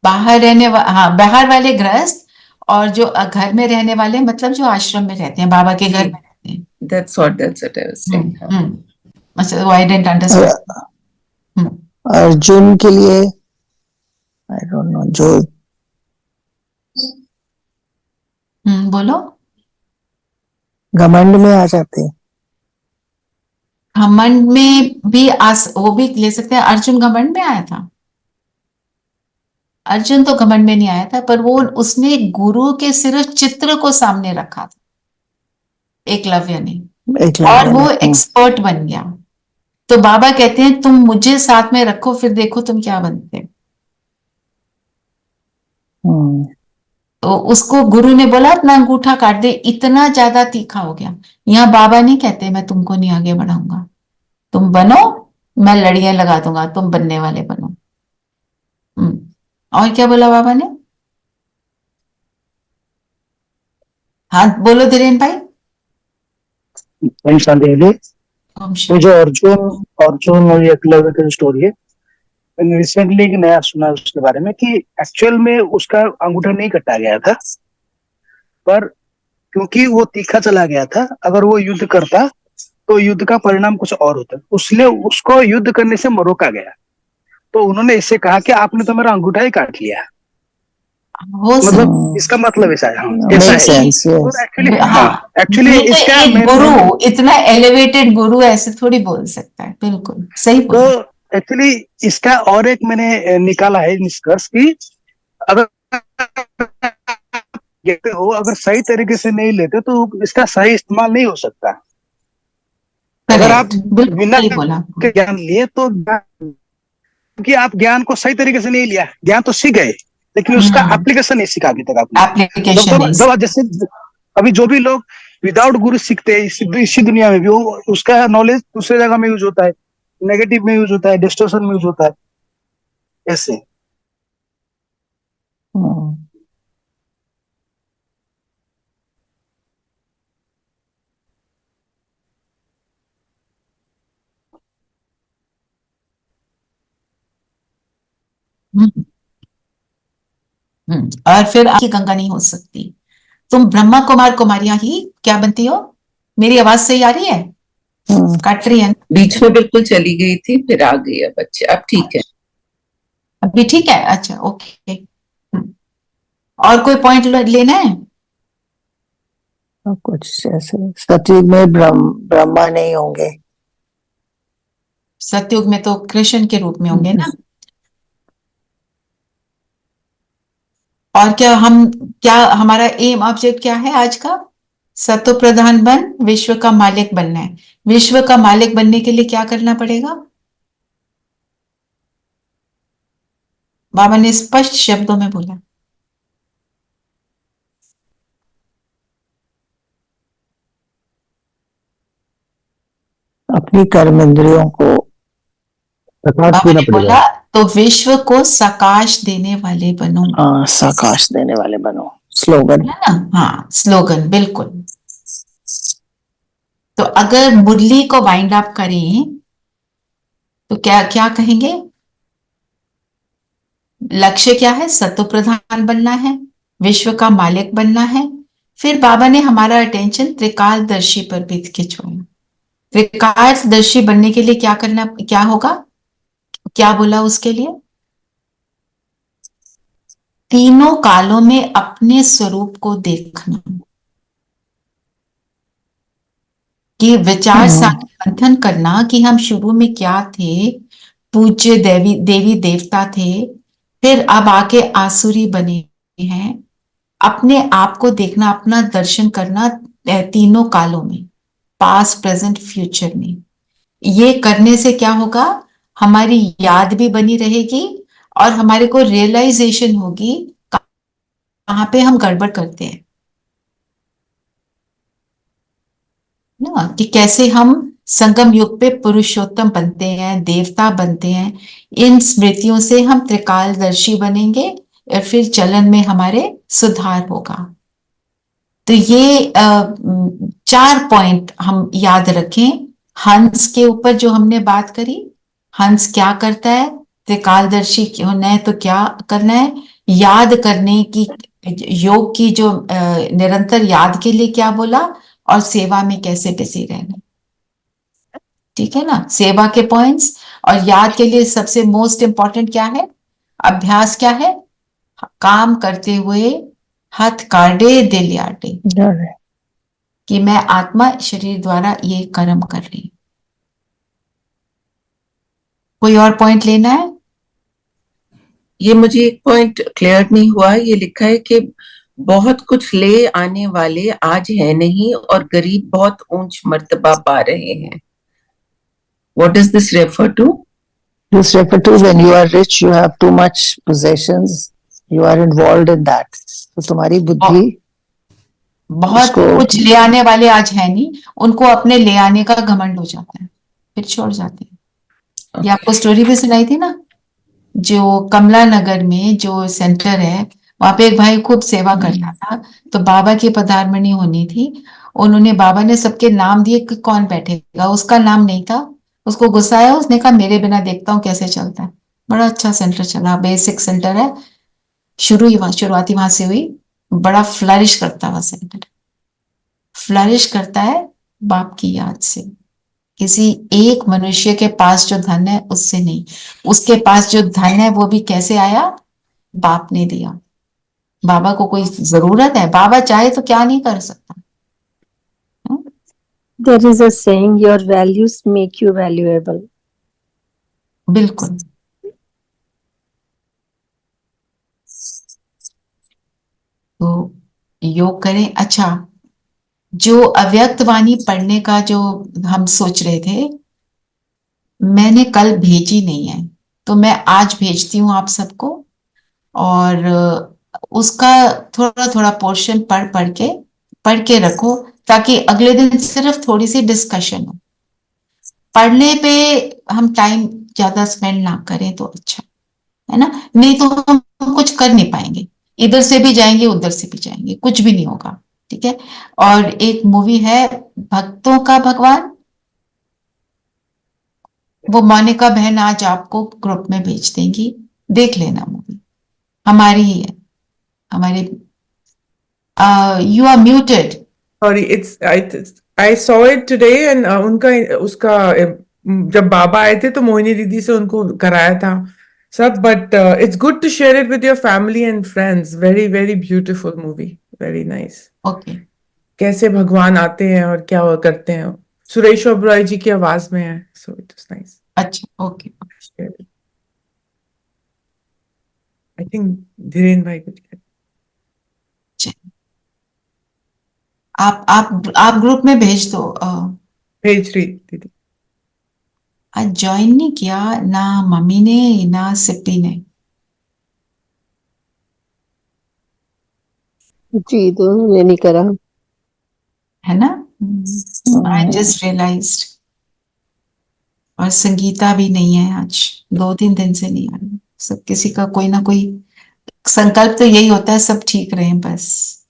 बाहर रहने हाँ, बाहर वाले गृहस्थ, और जो घर में रहने वाले मतलब जो आश्रम में रहते हैं, बाबा के घर में रहते हैं। That's what I was saying. अच्छा, I didn't understand. अर्जुन के लिए आई डोंट नो, जो बोलो। घमंड में आ जाते हैं। घमंड में भी वो भी ले सकते हैं। अर्जुन घमंड में आया था। अर्जुन तो घमंड में नहीं आया था, पर वो उसने गुरु के सिर्फ चित्र को सामने रखा था, एकलव्य ने, और वो एक्सपर्ट बन गया। तो बाबा कहते हैं तुम मुझे साथ में रखो, फिर देखो तुम क्या बनते हो। तो उसको गुरु ने बोला अपना अंगूठा काट दे, इतना ज्यादा तीखा हो गया। यहाँ बाबा नहीं कहते मैं तुमको नहीं आगे बढ़ाऊंगा, तुम बनो, मैं लड़ियां लगा दूंगा, तुम बनने वाले बनो। और क्या बोला बाबा ने। हाँ बोलो धीरेन भाई। वो जो अर्जुन और एकलव्य की स्टोरी है, मैंने रिसेंटली एक नया सुना उसके बारे में कि एक्चुअल में उसका अंगूठा नहीं कटा गया था, पर क्योंकि वो तीखा चला गया था, अगर वो युद्ध करता तो युद्ध का परिणाम कुछ और होता, इसलिए उसको युद्ध करने से रोका गया। तो उन्होंने इससे कहा कि आपने तो मेरा अंगूठा ही काट लिया। मतलब इसका मतलब ऐसा है। एक्चुअली इसका गुरु, इतना एलिवेटेड गुरु ऐसे थोड़ी बोल सकता है। बिल्कुल सही बोला। तो एक्चुअली इसका और एक मैंने निकाला है निष्कर्ष की, अगर लेते हो, अगर सही तरीके से नहीं लेते तो इसका सही इस्तेमाल नहीं हो सकता। अगर आप बिना ज्ञान लिए तो क्योंकि आप ज्ञान को सही तरीके से नहीं लिया, ज्ञान तो सीख गए लेकिन उसका एप्लीकेशन नहीं सीखा अभी तक आपने। एप्लीकेशन नहीं जब जैसे अभी जो भी लोग विदाउट गुरु सीखते हैं इसी दुनिया में भी, वो उसका नॉलेज दूसरे जगह में यूज होता है, नेगेटिव में यूज होता है, डिस्टोर्शन में यूज होता है, ऐसे। और फिर आपकी गंगा नहीं हो सकती, तुम ब्रह्मा कुमार कुमारियां ही क्या बनती हो। मेरी आवाज सही आ रही है? कट रही है? बीच में बिल्कुल चली गई थी, फिर आ गई अब अच्छे, अब ठीक है। अभी ठीक है, अच्छा ओके। और कोई पॉइंट लेना है? कुछ ऐसे सतयुग में ब्रह्मा नहीं होंगे, सतयुग में तो कृष्ण के रूप में होंगे ना। और क्या हमारा एम ऑब्जेक्ट क्या है आज का? सत्व प्रधान बन, विश्व का मालिक बनना है। विश्व का मालिक बनने के लिए क्या करना पड़ेगा? बाबा ने स्पष्ट शब्दों में बोला, अपनी कर्म इंद्रियों को बाबा ने बोला तो विश्व को सकाश देने वाले बनो। हाँ, सकाश देने वाले बनो, स्लोगन है ना। हाँ, स्लोगन, बिल्कुल। तो अगर मुरली को वाइंड अप करें तो क्या क्या कहेंगे? लक्ष्य क्या है? सत्व प्रधान बनना है, विश्व का मालिक बनना है। फिर बाबा ने हमारा अटेंशन त्रिकालदर्शी पर भी खिंचवाया। त्रिकालदर्शी बनने के लिए क्या करना, क्या होगा, क्या बोला उसके लिए? तीनों कालों में अपने स्वरूप को देखना, कि विचार सागर मंथन करना कि हम शुरू में क्या थे, पूज्य देवी देवता थे, फिर अब आके आसुरी बने हैं। अपने आप को देखना, अपना दर्शन करना तीनों कालों में, पास्ट प्रेजेंट फ्यूचर में। ये करने से क्या होगा? हमारी याद भी बनी रहेगी और हमारे को रियलाइजेशन होगी कहाँ पे हम गड़बड़ करते हैं ना, कि कैसे हम संगम युग पे पुरुषोत्तम बनते हैं, देवता बनते हैं। इन स्मृतियों से हम त्रिकालदर्शी बनेंगे और फिर चलन में हमारे सुधार होगा। तो ये 4 पॉइंट हम याद रखें। हंस के ऊपर जो हमने बात करी, हंस क्या करता है, त्रिकालदर्शी होना है तो क्या करना है, याद करने की, योग की जो निरंतर याद के लिए क्या बोला, और सेवा में कैसे बिजी रहना। ठीक है ना, सेवा के पॉइंट्स और याद के लिए सबसे मोस्ट इंपॉर्टेंट क्या है, अभ्यास क्या है, काम करते हुए हाथ काटे दिल याटे, कि मैं आत्मा शरीर द्वारा ये कर्म कर रही हूं। कोई और पॉइंट लेना है? ये मुझे एक पॉइंट क्लियर नहीं हुआ। ये लिखा है कि बहुत कुछ ले आने वाले आज है नहीं और गरीब बहुत ऊंच मर्तबा पा रहे हैं। What does this refer to? This refer to when you are rich, you have too much possessions, you are involved in that. तो तुम्हारी बुद्धि बहुत कुछ ले आने वाले आज है नहीं, उनको अपने ले आने का घमंड हो जाता है, फिर छोड़ जाते हैं। ये आपको स्टोरी भी सुनाई थी ना, जो कमला नगर में जो सेंटर है, वहां पे एक भाई खूब सेवा करता था, तो बाबा की पधारमणि होनी थी। उन्होंने, बाबा ने सबके नाम दिए कि कौन बैठेगा, उसका नाम नहीं था। उसको गुस्सा आया, उसने कहा मेरे बिना देखता हूँ कैसे चलता है। बड़ा अच्छा सेंटर चला, बेसिक सेंटर है, शुरुआती वहां से हुई, बड़ा फ्लरिश करता हुआ सेंटर, फ्लरिश करता है बाप की याद से। किसी एक मनुष्य के पास जो धन है उससे नहीं, उसके पास जो धन है वो भी कैसे आया, बाप ने दिया। बाबा को कोई जरूरत है, बाबा चाहे तो क्या नहीं कर सकता। There is a saying, your values make you valuable. बिल्कुल। तो योग करें। अच्छा, जो अव्यक्त वाणी पढ़ने का जो हम सोच रहे थे, मैंने कल भेजी नहीं है, तो मैं आज भेजती हूँ आप सबको, और उसका थोड़ा थोड़ा पोर्शन पढ़ के रखो, ताकि अगले दिन सिर्फ थोड़ी सी डिस्कशन हो। पढ़ने पे हम टाइम ज्यादा स्पेंड ना करें तो अच्छा है ना, नहीं तो हम कुछ कर नहीं पाएंगे, इधर से भी जाएंगे उधर से भी जाएंगे, कुछ भी नहीं होगा। ठीक है। और एक मूवी है भक्तों का भगवान, वो मोनिका बहन आज आपको ग्रुप में भेज देंगी, देख लेना मूवी, हमारी ही है, हमारे। You are muted. Sorry, I saw it today and उनका उसका जब बाबा आए थे तो मोहिनी दीदी से उनको कराया था सब, but it's good to share it with your family and friends. Very very beautiful movie, very nice. Okay. कैसे भगवान आते हैं और क्या वो करते हैं, सुरेश ओबरॉय जी की आवाज में है, so it was nice. अच्छा ओके। I think धीरेन भाई कुछ कहते आप ग्रुप में भेज दो। भेज रही दीदी। आज ज्वाइन नहीं किया ना मम्मी ने ना सिप्पी ने। जी, दोनों ने नहीं करा। है ना, आई जस्ट रियलाइज्ड। और संगीता भी नहीं है आज, 2-3 दिन से नहीं आ रही। सब किसी का कोई ना कोई संकल्प तो यही होता है, सब ठीक रहे बस।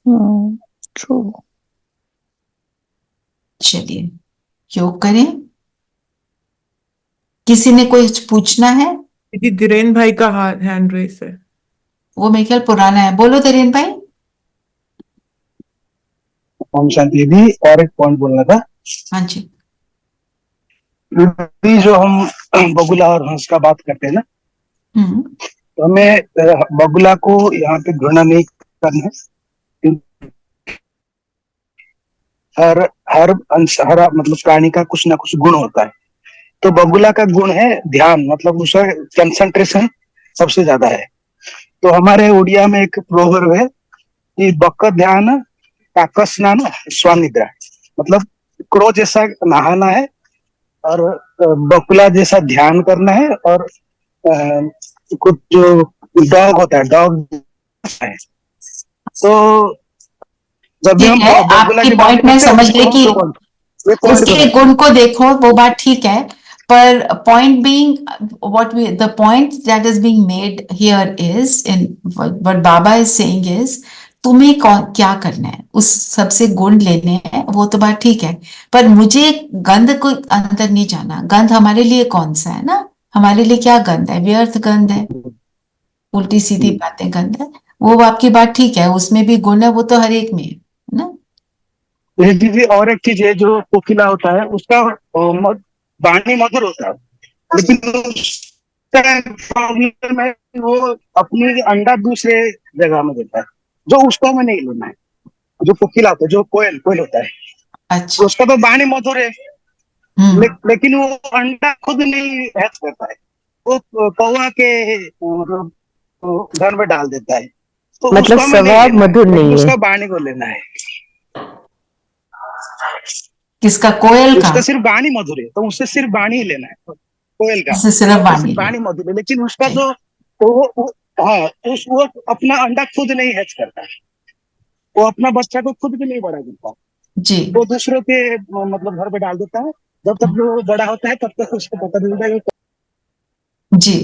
ट्रू। चलिए योग करें। किसी ने कुछ पूछना है? दीदी धीरेन भाई का हैंड रेस है। वो मेरे ख्याल पुराना है, बोलो धीरेन भाई। ओम शांति दीदी, और एक पॉइंट बोलना था। हाँ जी। दीदी, जो हम बगुला और हंस का बात करते हैं ना, तो हमें बगुला को यहाँ पे घृणा नहीं करना है। हर हर अंश, हर मतलब प्राणी का कुछ ना कुछ गुण होता है। तो बगुला का गुण है ध्यान, मतलब उसका कंसंट्रेशन सबसे ज्यादा है। तो हमारे उड़िया में एक प्रोवर्ब है कि बक ध्यान काक स्नान स्वानिद्रा, मतलब क्रो जैसा नहाना है और बकुला जैसा ध्यान करना है, और कुछ जो डॉग होता है, डॉग है। तो जब भी ठीक हम है, बगुला आपकी की बात पॉइंट मैं करते हैं समझ गई उसको कि ये पॉइंट उसके गुण को देखो, वो बात ठीक है, पर point being the point that is being made here is in what Baba is saying is, तुम्हें क्या करना है, उस सबसे गुण लेने हैं, वो तो बात ठीक है, पर मुझे गंध को अंदर नहीं जाना। गंध हमारे लिए कौन सा है ना, हमारे लिए क्या गंध है? व्यर्थ गंध है, उल्टी सीधी बातें गंध है। वो आपकी बात ठीक है, उसमें भी गुण है, वो तो हर एक में है ना। दीदी, और एक चीज है, जो कोकिला होता है उसका वाणी मधुर होता है, लेकिन उसका प्रॉब्लम है कि वो अपनी अंडा दूसरे जगह में देता है, जो उसको हमें नहीं लेना है। जो कोकिला होता है, जो कोयल कोयल होता है, अच्छा। उसका तो वाणी मधुर है, लेकिन वो अंडा खुद नहीं हैच करता है, वो कौवा के मतलब घर में डाल देता है। तो मतलब उसको हमें नहीं स्वभाव लेना है, मधुर लेकिन नहीं है। उसका वाणी को लेना है। किसका? कोयल का? उसका सिर्फ वाणी मधुर है, तो उससे सिर्फ वाणी ही लेना है, कोयल का। उससे सिर्फ उसका वाणी सिर्फ ले। वाणी मधुर है, लेकिन उसका जो वो हाँ, वो अपना अंडा खुद नहीं हैच करता है, वो अपना बच्चा को खुद भी नहीं बड़ा करता, जी वो दूसरों के मतलब घर पे डाल देता है। जब तक वो बड़ा होता है तब तक उसको पता नहीं लगेगा। जी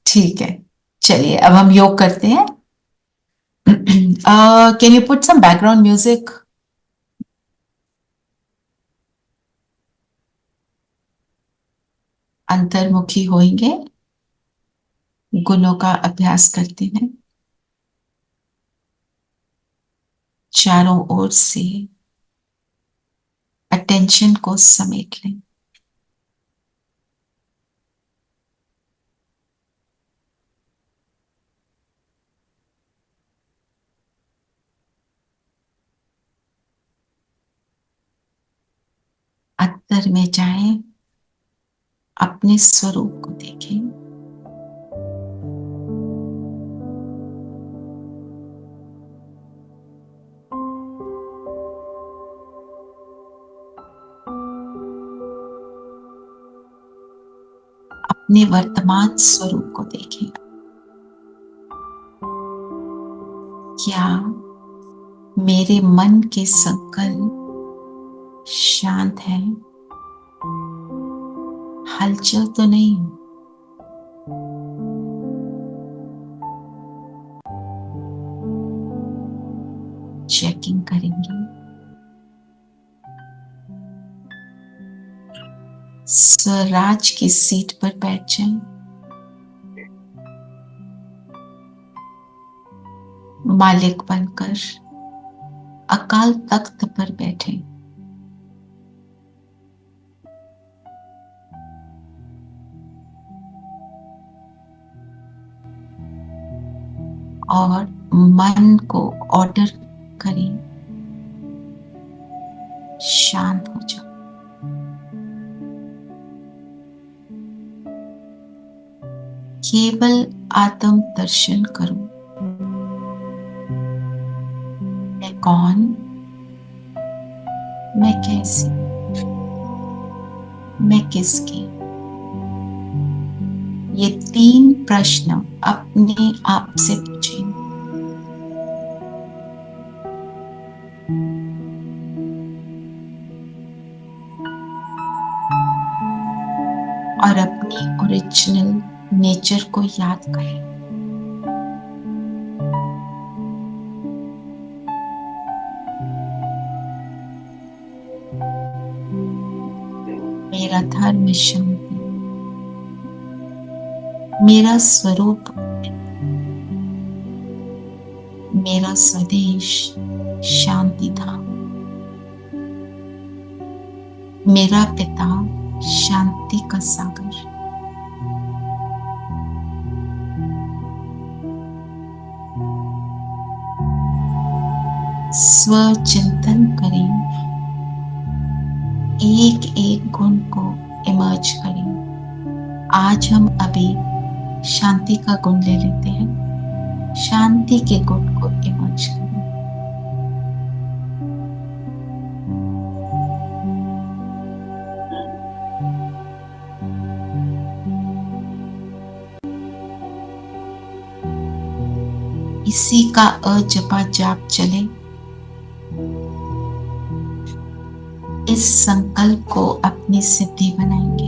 ठीक है। चलिए अब हम योग करते हैं। Can you put some background music? अंतर्मुखी होंगे, गुणों का अभ्यास करते हैं, चारों ओर से अटेंशन को समेट लें। अंतर में जाएं, अपने स्वरूप को देखें। अपने वर्तमान स्वरूप को देखें। क्या मेरे मन के संकल्प शांत है? हलचल तो नहीं? चेकिंग करेंगे। स्वराज की सीट पर बैठ जाएं। मालिक बनकर अकाल तख्त पर बैठे। और मन को ऑर्डर करें, शांत हो जाओ। केवल आत्म दर्शन करो। मैं कौन, मैं कैसी, मैं किसकी? ये 3 प्रश्न अपने आप से पूछें। और अपनी ओरिजिनल नेचर को याद करें। मेरा धर्म शांति, मेरा स्वरूप, मेरा स्वदेश शांति धाम, मेरा पिता शांति का सागर। स्वचिंतन करें, एक एक गुण को इमर्ज करें। आज हम अभी शांति का गुण ले लेते हैं। शांति के गुण को इमर्ज करें। इसी का अजपा जाप चले। इस संकल्प को अपनी सिद्धि बनाएंगे।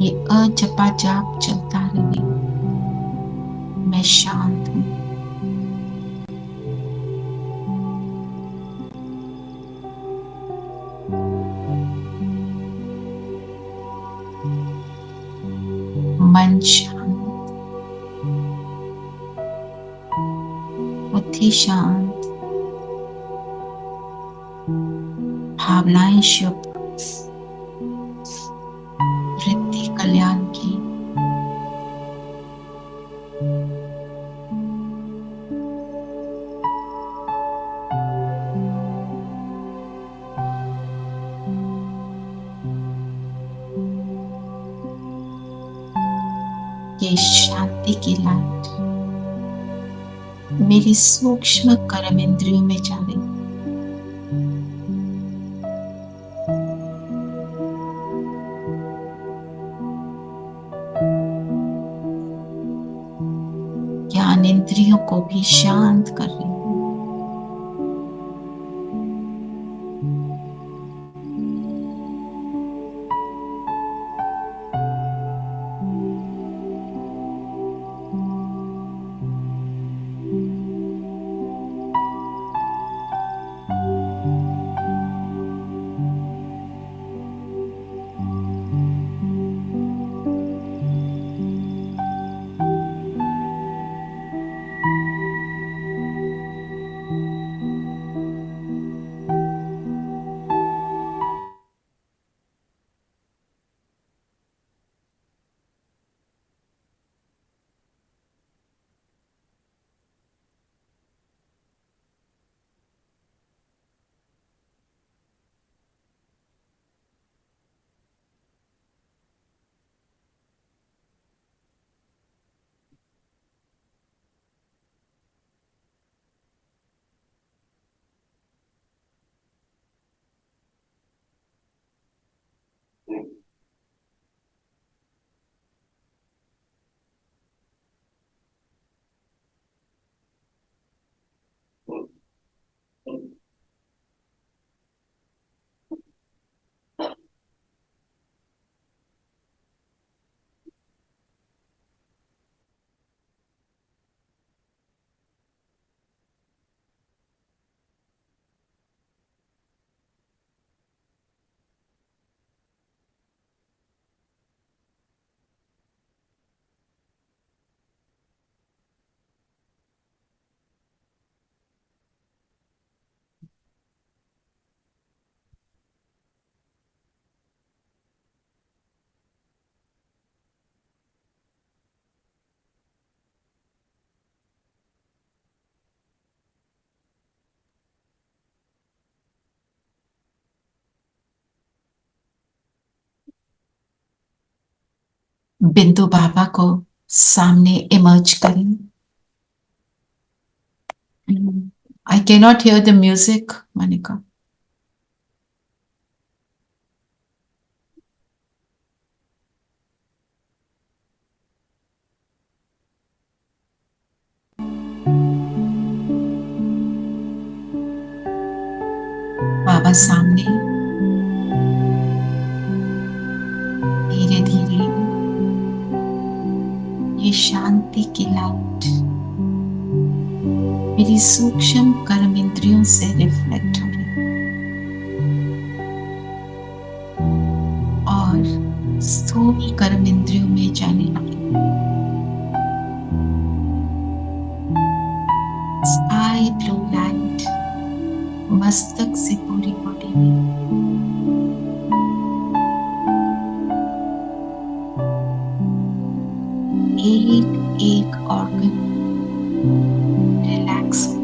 ये अजपा जाप चलता रहे। मैं शांत हूं। मन शांत, बुद्धि शांत, भावनाएं शुभ, वृत्ति कल्याण की। ये शांति की लाइट मेरी सूक्ष्म कर्म इंद्रियों में जा रही। ज्ञान इंद्रियों को भी शांत कर रही। बिंदु बाबा को सामने इमर्ज करें। I can not hear the music, Manika. बाबा सामने धीरे धीरे ये शांति की लाइट मेरी सूक्ष्म कर्म इंद्रियों से रिफ्लेक्ट हो रही और स्थूल कर्म इंद्रियों में जाने लगी। स्काई ब्लू लाइट मस्तक से पूरी बॉडी में एक एक ऑर्गन रिलैक्स हो।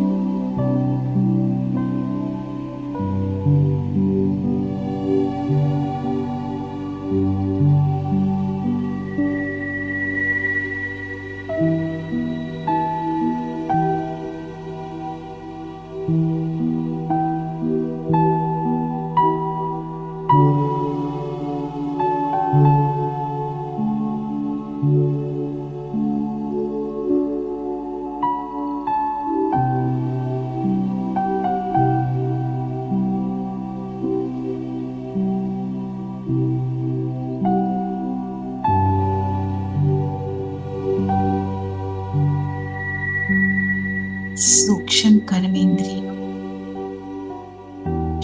सूक्ष्म कर्मेंद्रिय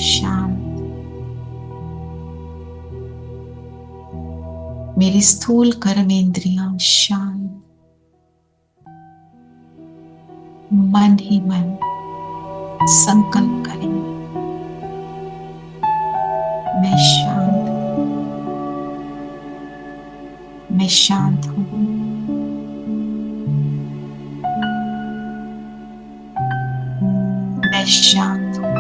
शांत, मेरी स्थूल कर्मेंद्रियां शांत, मन ही मन संकल्प करेंगे मैं शांत हूं। मैं शांत हूं।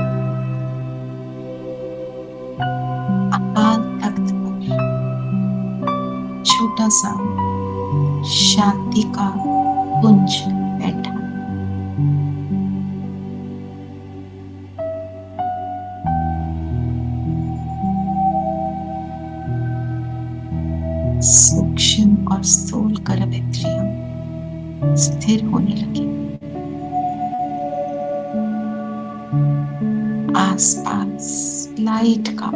अकाल तख्त पर छोटा सा शांति का कुंज बैठा। सूक्ष्म और स्थूल कर्मेंद्रियां स्थिर होने लगी। आसपास लाइट का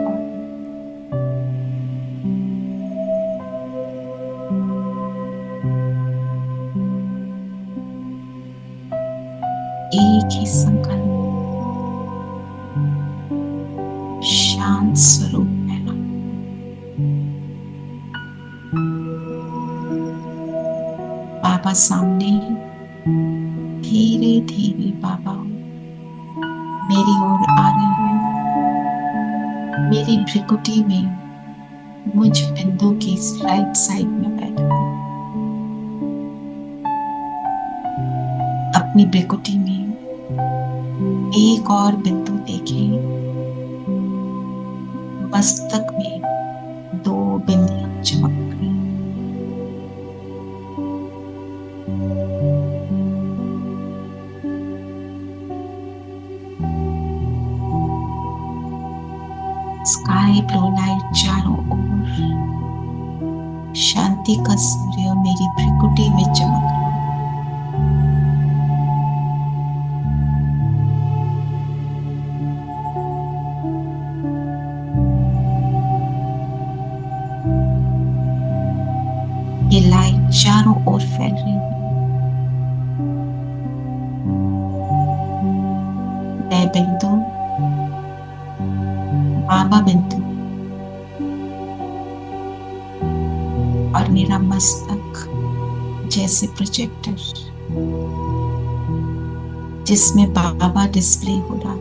एक ही संकल्प शांत स्वरूप में बाबा सामने धीरे धीरे बाबा मेरी ओर आ रहे हैं। मेरी भ्रिकुटी में मुझ बिंदु की राइट साइड में बैठा है। अपनी भ्रिकुटी में एक और बिंदु देखें। मस्तक में 2 बिंदियां चमक रही। स्काई ब्लू लाइट चारों ओर, शांति का सूर्य मेरी भ्रिकुटी में चमक रहा। ये लाइट चारों ओर फैल रही है। मैं बिंदु, बाबा बिंदु और मेरा मस्तक जैसे प्रोजेक्टर जिसमें बाबा डिस्प्ले हो रहा है।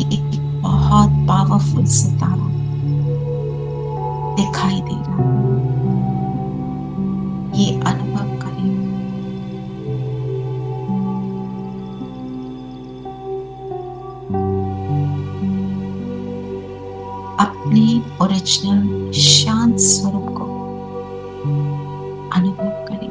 एक बहुत पावरफुल सितारा दिखाई दे रहा है। ये अनुभव करें। अपने ओरिजिनल शांत स्वरूप को अनुभव करेंगे।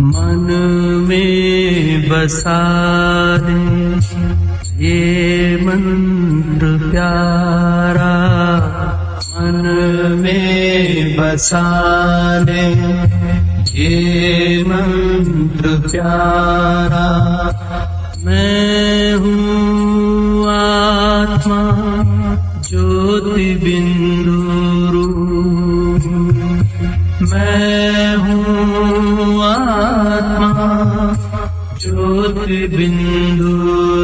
मन में बसा दे ये मंत्र प्यारा, मन में बसा दे ये मंत्र प्यारा। मैं हूँ आत्मा ज्योति बिंदु रूप, मैं हूँ आत्मा ज्योति बिंदु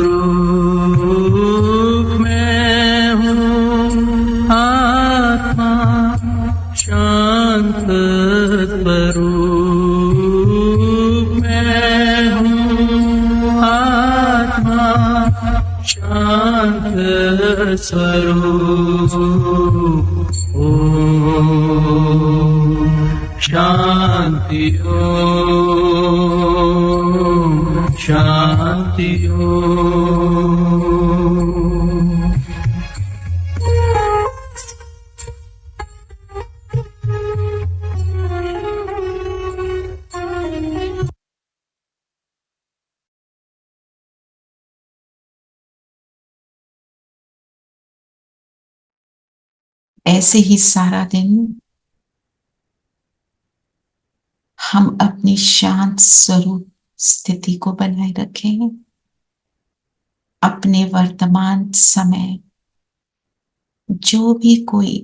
रूप, मैं हूँ आत्मा शांत स्वरूप, मैं हूँ आत्मा शांत स्वरूप। ओम शांति ओम शांति ओम। ऐसे ही सारा दिन हम अपनी शांत स्वरूप स्थिति को बनाए रखें। अपने वर्तमान समय जो भी कोई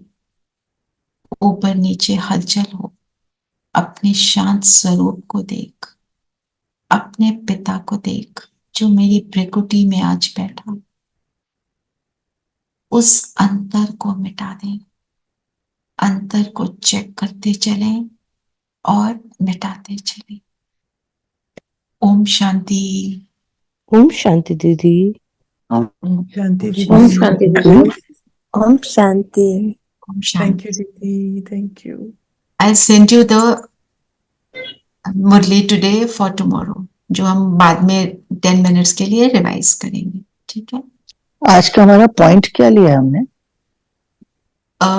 ऊपर नीचे हलचल हो, अपने शांत स्वरूप को देख, अपने पिता को देख जो मेरी प्रकृति में आज बैठा, उस अंतर को मिटा दें। अंतर को चेक करते चलें और मिटाते चलें। ओम शांति। ओम शांति दीदी। शांति दीदी। ओम शांति दीदी। ओम शांति। ओम शांति। Thank you दीदी, thank you. I'll send you the Murali today for tomorrow, जो हम बाद में 10 मिनट्स के लिए रिवाइज करेंगे। ठीक है। आज का हमारा पॉइंट क्या लिया हमने?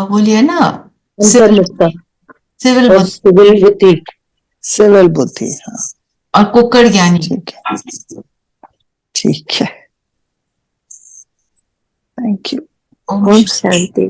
बोलिए ना, अंतर्मुखता सिविल और बुद्धि सिविल बुद्धि। सिविल बुद्धि, हाँ और कुक्कड़ ज्ञानी। ठीक है, ठीक है, थैंक यू। ओम ओम शांति।